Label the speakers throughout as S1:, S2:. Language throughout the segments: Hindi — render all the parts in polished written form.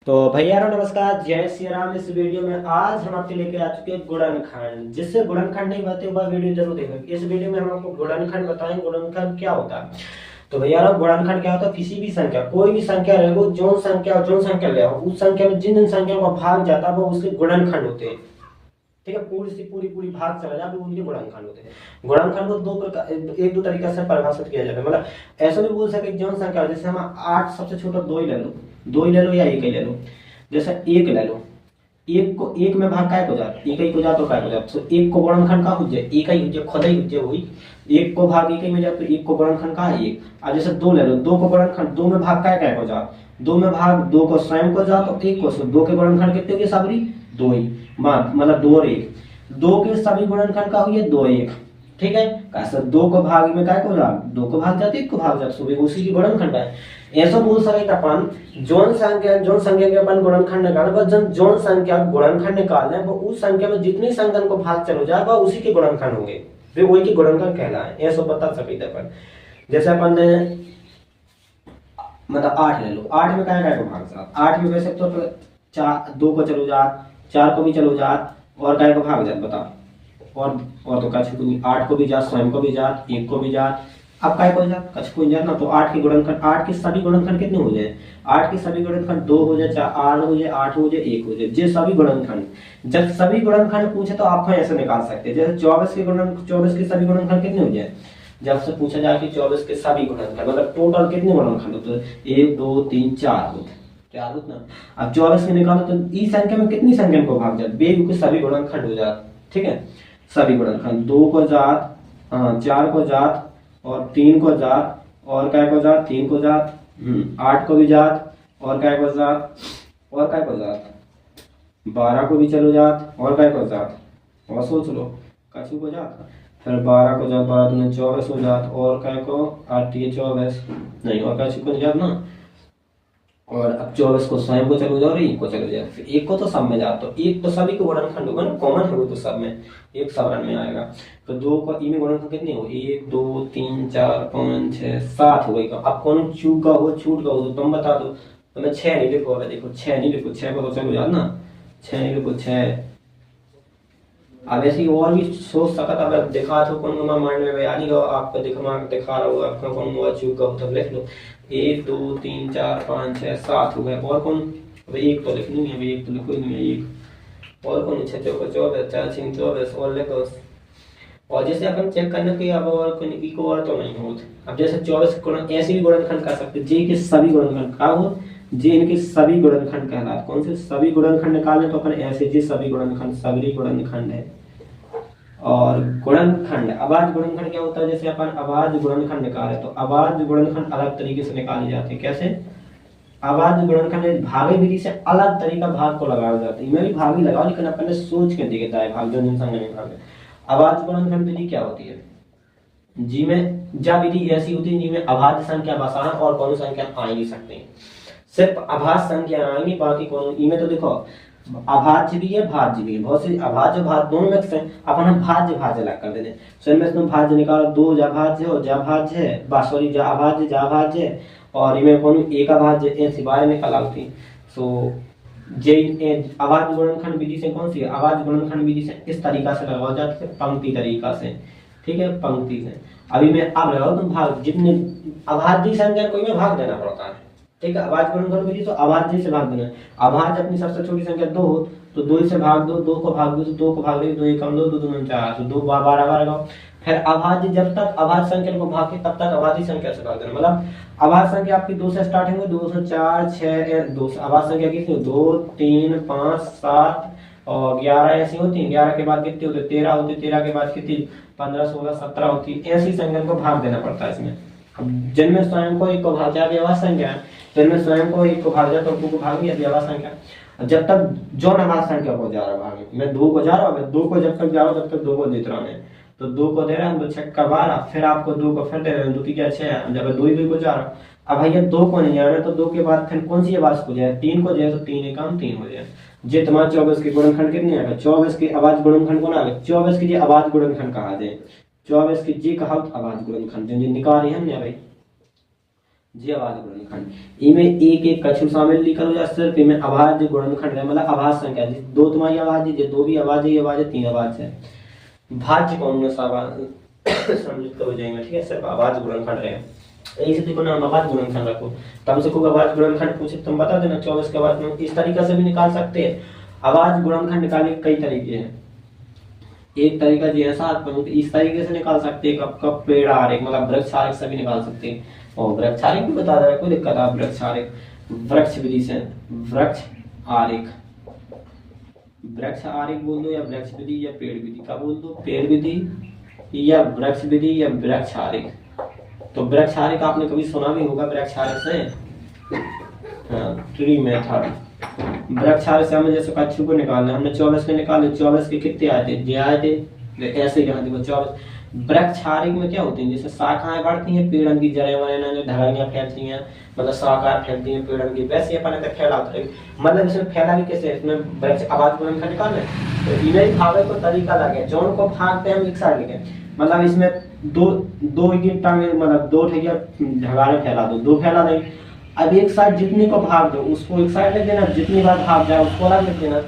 S1: तो भैया नमस्कार, जय श्री राम। इस वीडियो में आज हम आपके लेके आ चुके हैं गुणनखंड। जिससे गुणनखंड नहीं बताते हुआ वीडियो जरूर देखें। इस वीडियो में हम आपको गुणनखंड बताएंगे गुणनखंड क्या होता है। तो भैया गुणनखंड क्या होता है, किसी भी संख्या, कोई भी संख्या रहे वो जोन संख्या ले आओ, उस संख्या में जिन जिन संख्याओं का भाग जाता है वो उसके गुणनखंड होते हैं। ठीक है, पूरी से पूरी भाग चला जाए उनके गुणनखंड होते हैं। गुणनखंड को दो प्रकार, एक दो तरीका से परिभाषित किया जाता है। मतलब ऐसा भी बोल सके जोन संख्या, जैसे हम 8 सबसे छोटा 2 ही ले लो, 2 ही ले लो या 1 ही ले लो। जैसे 1 ले लो, एक को 1 में भाग काय को जात, एक ही को जात तो काय को जात, तो एक को गुणनखंड का हो जाए, एक ही हो जाए, खुद ही हो जाए वही। एक को भाग एक ही में जात तो एक को गुणनखंड का है एक। अब जैसे 2 ले लो, 2 को गुणनखंड, 2 में भाग काय काय को जात, 2 में भाग 2 को स्वयं को जात और 1 को, 2 के गुणनखंड कितने हो गए सबरी 2 ही। मतलब 2 और 1, 2 के सभी गुणनखंड का हुई 2 1। ठीक है, कैसे 2 को भाग में काय को जात, 2 को भाग जाते 1 को भाग जात, सुबह उसी की गुणनखंड है। ऐसा बोल सके अपन जोन संख्या के अपन गुणनखंड निकाले, बस जब जोन संख्या गुणनखंड निकालने वो उस संख्या में जितनी संख्या को भाग चलो जाए वह उसी के गुणनखंड होंगे, वे वही के गुणनखंड कहलाए। ऐसा बता सके अपन। जैसे अपन ने मतलब 8 ले लो, 8 में काय काय को भाग जात, 8 में वैसे तो 4 2 को चलो जात, 4 को भी चलो जात और काय को भाग जात बता। और तो कछ को 8 को भी जात, स्वयं को भी जात, 1 को भी जात। अब काय को जात, कछ को जात ना, तो 8 के गुणनखंड, 8 के सभी गुणनखंड कितने हो जाए, 8 के सभी गुणनखंड 2 हो जाए, 4 हो जाए, 8 हो जाए, 1 हो जाए, ये सभी गुणनखंड। जब सभी गुणनखंड पूछे तो आप ऐसे निकाल सकते हैं। जैसे 24 के सभी गुणनखंड कितने हो जाए, जब से पूछा जाए कि 24 के सभी गुणनखंड मतलब टोटल कितने गुणनखंड होते हैं, 1 2 3 4 होते, 4 होते ना। अब 24 के निकालो तो इस संख्या में कितनी संख्या को भाग जाए, बे के सभी गुणनखंड हो जाते। ठीक है, सभी गुणनखंड 2 को जात, 4 को जात और 3 को जात और काय को जात, 3 को जात, 8 को भी जात और काय को जात, और काय को जात, 12 को भी चलो जात और काय को जात, और सोच लो कछु को जात, फिर 12 को जात, 12 दूनी 24 हो जात और काय को 8 3 24 नहीं, और कछु को जात ना। और अब 24 को स्वयं को चलो जाओ और 1 को चलो जाओ, फिर 1 को तो सब में जात, तो 1 तो सभी को गुणनखंड होगा ना, कॉमन है वो तो सब में, एक सबरन में आएगा। तो 2 को ई में गुणनखंड कितने हो, 1 2 3 4 5 6 7 हो गई। अब कौन चूका हो छूट का हो तो तुम बता दो। तो मैं 6 नहीं लिखो, देखो 6 नहीं लिखो, 6 को तो चलो जाओ ना, 6 नहीं लिखो 6। अब ऐसी और भी सोच सकता, अब दिखा तो कौन माइंड में बयानी हो, आपको दिखा रहा हो, आपका कौन हुआ चूका हो तब लिख लो। 1 2 3 4 5 6 7 हो गए। और कौन, अभी 1 तो लिखनी है, अभी 1 तो लिखो ही नहीं है 1। और कौन 6 चौका 24 4 6 24 और लिखो। और जैसे अपन चेक करने के अब और कोई इको और तो नहीं होता। अब जैसे 24 गुणन ऐसे भी गुणनखंड कर सकते, जे के सभी गुणनखंड का हो, जे इनके सभी गुणनखंड कहलाते। कौन से सभी गुणनखंड निकालने, तो अपन ऐसे जे सभी गुणनखंड सबरी गुणनखंड है। और गुणनखंड अभाज्य गुणनखंड क्या होता है, जैसे अपन अभाज्य गुणनखंड निकाले तो अभाज्य गुणनखंड अलग तरीके से निकाले जाते हैं। कैसे, अभाज्य गुणनखंड भागे विधि से अलग तरीका भाग को लगाया जाता है। मैं भी भाग ही लगाओ, लेकिन अपन ने सोच के देखता है भाग जो संख्या में भाग। अभाज्य गुणनखंड विधि क्या होती है, जी में जब विधि ऐसी होती है जिसमें अभाज्य संख्या बसान और कौन संख्या आ ही नहीं सकते, सिर्फ अभाज्य संख्या आएंगी, बाकी कौन इनमें तो देखो अभाज्य भी है भाज्य भी है, बहुत से अभाज्य भाज्य दोनों मिक्स हैं। अपन हम भाज्य भाज्य अलग कर देते हैं। सो इनमें तुम भाज्य निकालो, 2 जा भाज्य हो, जा भाज्य है, सॉरी जा अभाज्य जा भाज्य है, और इनमें कौन एक अभाज्य ऐसी बारे निकल आती। सो जे अभाज्य गुणनखंड विधि से कौन सी है, अभाज्य गुणनखंड विधि से इस तरीका से लगाओ जाती है, पंक्ति तरीका से। ठीक है, पंक्ति से। अभी मैं अब लगाओ तुम भाग, जितने अभाज्य संख्या को में भाग देना पड़ता है। ठीक है, अभाज्य गुणनखंड विधि तो अभाज्य से भाग देना। अभाज्य अपनी सबसे छोटी संख्या 2 हो तो 2 से भाग दो, 2 को भाग दो तो 2 को भाग दो, 2 एकम 2 2 दूनी 4, तो 2 12 12 लगाओ। फिर अभाज्य जब तक अभाज्य संख्या को भाग के तब तक अभाज्य संख्या से भाग देना। मतलब अभाज्य संख्या आपकी 2 से स्टार्ट होंगे, 2 से 4 6 2 से अभाज्य संख्या कितनी, 2 3 5 7 और 11 ऐसी होती है। 11 के बाद कितनी होती है, 13 होती है। 13 के बाद कितनी, 15 16 17 होती है। ऐसी संख्या को भाग देना पड़ता है इसमें। जिनमें स्वयं को एक को भाग जाए व्यवहार संख्या, जिनमें स्वयं को एक को भाग जाए तो 2 को भाग दिया व्यवहार संख्या। जब तक जो नवाज संख्या को जा रहा भाग, मैं 2 को जा रहा हूँ, मैं 2 को जब तक जा रहा हूँ तब तक 2 को देख रहा हूँ, तो 2 को दे रहा हूँ, 2 छक्का 12, फिर आपको 2 को फिर दे रहे हैं, 2 3 6, जब 2 2 को जा रहा हूँ। अब भैया 2 को नहीं जाना, तो 2 के बाद फिर कौन सी आवाज को जाए, 3 को जाए, तो 3 एकम 3 हो जाए। जे तुम्हारा 24 के गुणनखंड कितने आएगा, 24 के आवाज गुणनखंड कौन आएगा, 24 के जे आवाज गुणनखंड कहा जाए, 24 के जी कहा आवाज गुणनखंड जो निकाल रही है हमने भाई। जे आवाज गुणनखंड इमे एक एक कछु शामिल लिखल हो जा, सिर्फ इमे आवाज गुणनखंड है, मतलब आवाज संख्या जी, दो तुम्हारी आवाज है, दो भी आवाज है, ये आवाज है, तीन आवाज है। भाज्य कौन सा आवाज सम्मिलित हो जाएंगे, ठीक है, सिर्फ आवाज गुणनखंड है। ऐसे देखो नाम आवाज गुणनखंड रखो, तुमसे कोई आवाज गुणनखंड पूछे तुम बता देना 24 के बाद में, इस तरीके से भी निकाल सकते हैं। आवाज गुणनखंड निकालने के कई तरीके हैं। एक तरीका जी ऐसा इस तरीके से निकाल सकते हैं, कब कब पेड़ आरेख मतलब वृक्ष आरेख से भी निकाल सकते हैं। और वृक्ष आरेख भी बता रहा है, कोई दिक्कत है, वृक्ष आरेख वृक्ष विधि से, वृक्ष आरेख, वृक्ष आरेख बोल दो या वृक्ष विधि या पेड़ विधि का बोल दो, पेड़ विधि या वृक्ष विधि या वृक्ष आरेख। तो वृक्ष आरेख आपने कभी सुना भी होगा, वृक्ष आरेख से ट्री मेथड। वृक्ष आरेख से हमें जैसे कच्छू को निकालना, हमने 24 के निकाले, 24 के कितने आए थे, जे आए थे, ऐसे ही यहाँ देखो 24। वृक्ष आरेख में क्या होती है, जैसे शाखाएं बढ़ती हैं, पेड़न की जड़ें वड़ें जो धड़ियां फैलती हैं, मतलब शाखाएं फैलती हैं पेड़न की, वैसे अपन तक फैला उतरे, मतलब इसमें फैला भी कैसे, इसमें वृक्ष आवाज गुणनखंड निकालना है, तो इन्हें भागे को तरीका लगे, जोन को भागते हैं हम एक साइड लेके, मतलब इसमें दो टांगे, मतलब दो ठेकिया ढगाने फैला दो, दो फैला दें। अब एक साइड जितनी को भाग दो उसको एक साइड लिख देना, जितनी बार भाग जाए उसको अलग लिख देना।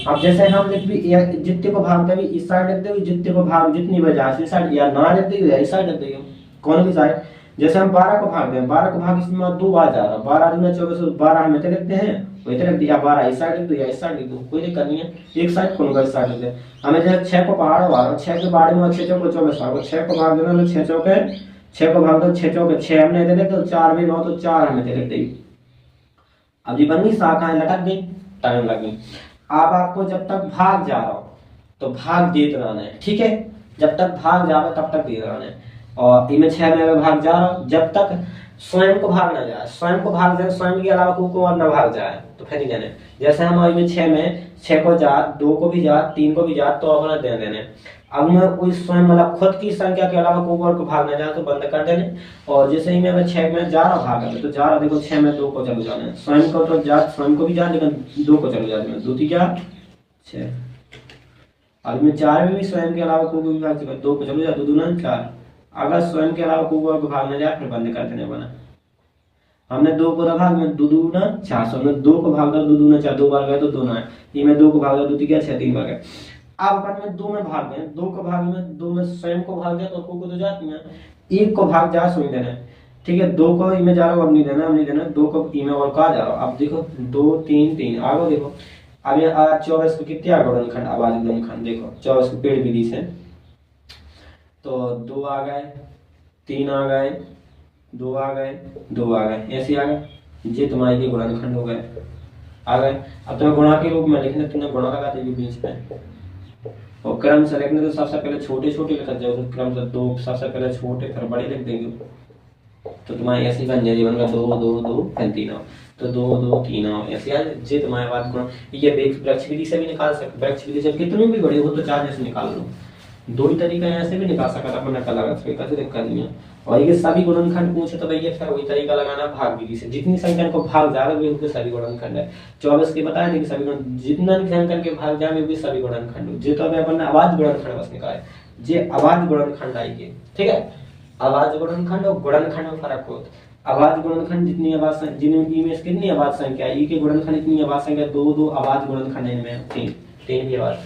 S1: अब जैसे हम लिख भी जितने को भाग दे इस साइड लिख दे, जितने को भाग जितनी बजाय इस साइड, या ना लिख दे या इस साइड लिख दे, कौन भी साइड। जैसे हम 12 को भाग दें, 12 को भाग इसमें 2 बार जा रहा है, 12 दूना 24, 12 हम इतने लिखते हैं, वही लिख दिया, 12 इस साइड लिख दो या इस साइड लिख दो, कोई दिक्कत नहीं है, एक साइड कौन इस साइड लिख दे। हमें जैसे 6 को पहाड़ वाला, 6 के बारे में 6 चौको 24, 6 को भाग देना 6 चौके 6 को भाग दो, 6 चौके 6 हमने इधर लिख दो, 4 भी बहुत तो 4 हमें लिख दे। अब ये बन गई, शाखाएं लटक गई, टाइम लग गई। अब आपको जब तक भाग जा रहा हो तो भाग देते रहना है, ठीक है, जब तक भाग जा रहा हो तब तक देते रहना है। और इनमें 6 में भाग जा रहा हूं, जब तक स्वयं को भाग ना जाए, स्वयं को भाग जाए, स्वयं के अलावा को और ना भाग जाए तो फिर ही जाने। जैसे हम इनमें 6 में 6 को जा, 2 को भी जा, 3 को भी जा, तो अपना दे देने। अब मैं कोई स्वयं मतलब खुद की संख्या के अलावा को और को भाग ना जाए तो बंद कर देने। और जैसे ही मैं 6 में जा रहा भाग तो जा रहा, देखो 6 में 2 को चलो जाने, स्वयं को तो जा, स्वयं को भी जा, लेकिन 2 को चलो जाने, 2 थी क्या 6। अब में 4 में भी स्वयं के अलावा को भी भाग, 2 को चलो जा, 2 दूना 4। अगर स्वयं के अलावा को और को भाग ना जाए फिर बंद कर देने बना। हमने 2 को भाग में 2 दूना 4, सो में 2 को भाग दो, 2 दूना 4, 2 बार गए तो 2 ना, ये में 2 को भाग दो, 2 थी क्या 6, 3 बार गए। अब अपन में 2 में भाग गए, 2 को भाग में 2 में स्वयं को भाग जाए तो को तो जाती है, 1 को भाग जा सुन देना, ठीक है, 2 को इमे जा रहा हूं, अब नहीं देना, अब नहीं देना, 2 को इमे और कहा जा रहा हूं। अब देखो 2 3 3 आगे देखो, अब ये 24 को कितने आ गुणनखंड, आवाज गुणनखंड देखो 24 को पेड़ विधि से, तो 2 आ गए, 3 आ गए, 2 आ गए, 2 आ गए, ऐसे आ गए, ये तुम्हारे लिए गुणनखंड हो गए, आ गए। अब तुम्हें गुणा के रूप में लिखने, तुमने गुणा लगा दी बीच में, और क्रम से लिखने तो सबसे पहले छोटे छोटे लिखा जाए, तो क्रम से 2 सबसे पहले छोटे फिर बड़े लिख देंगे, तो तुम्हारे ऐसे बन जाए जीवन का 2 2 2 फिर 3 आओ, तो 2 2 3 आओ, ऐसे यार जे तुम्हारे बात गुण। ये वृक्ष विधि से भी निकाल सकते, वृक्ष विधि से कितनी भी बड़ी हो तो 4 जैसे निकाल लो, 2 ही तरीका ऐसे भी निकाल सकता अपन नकल लगा सकता, कोई दिक्कत नहीं है। और ये सभी गुणनखंड पूछे तो भैया फिर वही तरीका लगाना भाग विधि से, जितनी संख्या को भाग जाए वे उनके सभी गुणनखंड है। 24 के बताया थे कि सभी जितना संख्या के भाग जाए वे सभी गुणनखंड, जे तो अपन ने आवाज गुणनखंड बस निकाले, जे आवाज गुणनखंड आएगी, ठीक है। आवाज गुणनखंड और गुणनखंड में फर्क होता है। आवाज गुणनखंड जितनी आवाज जिनकी में कितनी आवाज संख्या, ई के गुणनखंड इतनी आवाज संख्या, 2 2 आवाज गुणनखंड इनमें 3 भी आवाज।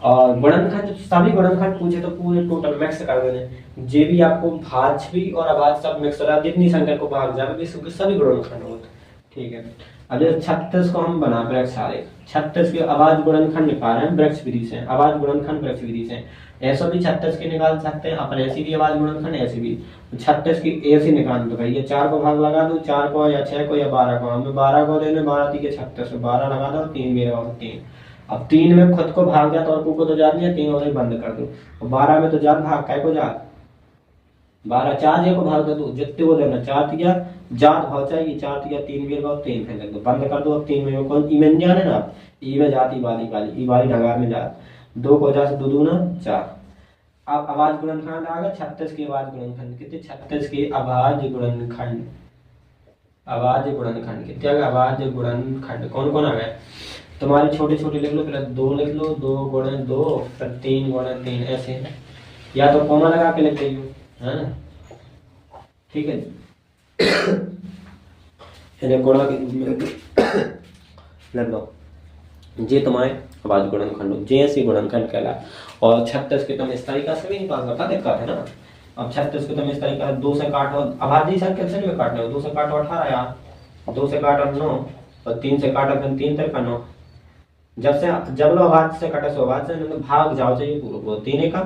S1: और गुणनखंड सभी गुणनखंड पूछे तो पूरे टोटल मिक्स कर देने, जे भी आपको भाज्य भी और अभाज्य सब मिक्स हो रहा है, जितनी संख्या को भाग जाए सभी गुणनखंड होते, ठीक है। अब जैसे 36 को हम बना वृक्ष आरेख, 36 के आवाज गुणनखंड निकाल रहे हैं वृक्ष विधि से, आवाज गुणनखंड वृक्ष विधि से। ऐसा भी 36 के निकाल सकते हैं अपन, ऐसी भी आवाज गुणनखंड, ऐसी भी 36 की ऐसे निकाल दो भाई, ये 4 को भाग लगा दो, 4 को या 6 को या 12 को, हमें 12 को देने, 12 थी के 36, 12 लगा दो, 3 भी लगा दो 3। अब 3 में खुद को भाग जाता और को तो जात नहीं है, 3 और बंद कर दो, और 12 में तो जात भाग काय को जात 12 4 जे को भाग दो, जितने वो देना 4 दिया जात भाव चाहिए, 4 दिया 3 भी लगाओ, 3 फिर लग दो, बंद कर दो। अब 3 में कौन इमें जाने ना, ई में जाती वाली वाली ढगार में जात, 2 को जा से 2 दूना 4। अब आवाज गुणनखंड आ गया 36 की आवाज गुणनखंड कितने, 36 की आवाज गुणनखंड, आवाज गुणनखंड कितने आ गए, आवाज गुणनखंड कौन कौन आ गए तुम्हारे, छोटे छोटे लिख लो, पहले 2 लिख लो, 2 गुणे 2 फिर 3 गुणे 3 ऐसे, या तो कॉमा लगा के लिख दीजिए, है ना, ठीक है। इन्हें गुणा के रूप में लग लो। जे तुम्हारे अभाज्य गुणनखंड हो, जे ऐसी गुणनखंड कहला। और 36 के तुम इस तरीका से भी नहीं पास करता, दिक्कत है ना। अब 36 को तुम इस तरीका 2 से काटो, अभाज्य संख्या से भी काटने हो, 2 से काटो 18 यार, 2 से काटो 9 और 3 से काटो फिर 3 तक 9। जब लो अभाज्य से काटो सो अभाज्य से तो भाग जाओ चाहिए पूरा को 3 एक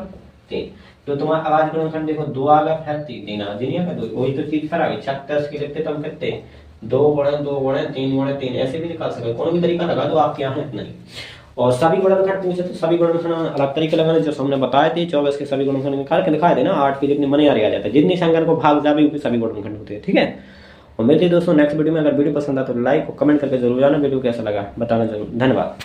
S1: 3। तो तुम्हारा अभाज्य गुणनखंड देखो 2 आ गया फिर 3 आ जिनिया का 2, वही तो चीज करावी। 36 के लिखते तुम कितने 2 गुणे 2 गुणे 3 गुणे 3 ऐसे भी निकाल सकते, कोई भी तरीका लगा दो, आपके यहाँ है नहीं। और सभी गुणनखंड पूछे तो सभी गुणनखंड अलग तरीके लगाने जो हमने बताए थे। 24 के सभी गुणनखंड निकाल के दिखाए थे ना, 8 के जितने मने आ जाता है, जितनी संख्या को भाग जावे उतने सभी गुणनखंड होते हैं। ठीक है, और मिलते हैं दोस्तों नेक्स्ट वीडियो में। अगर वीडियो पसंद आता तो लाइक और कमेंट करके जरूर जाना, वीडियो कैसा लगा बताना जरूर। धन्यवाद।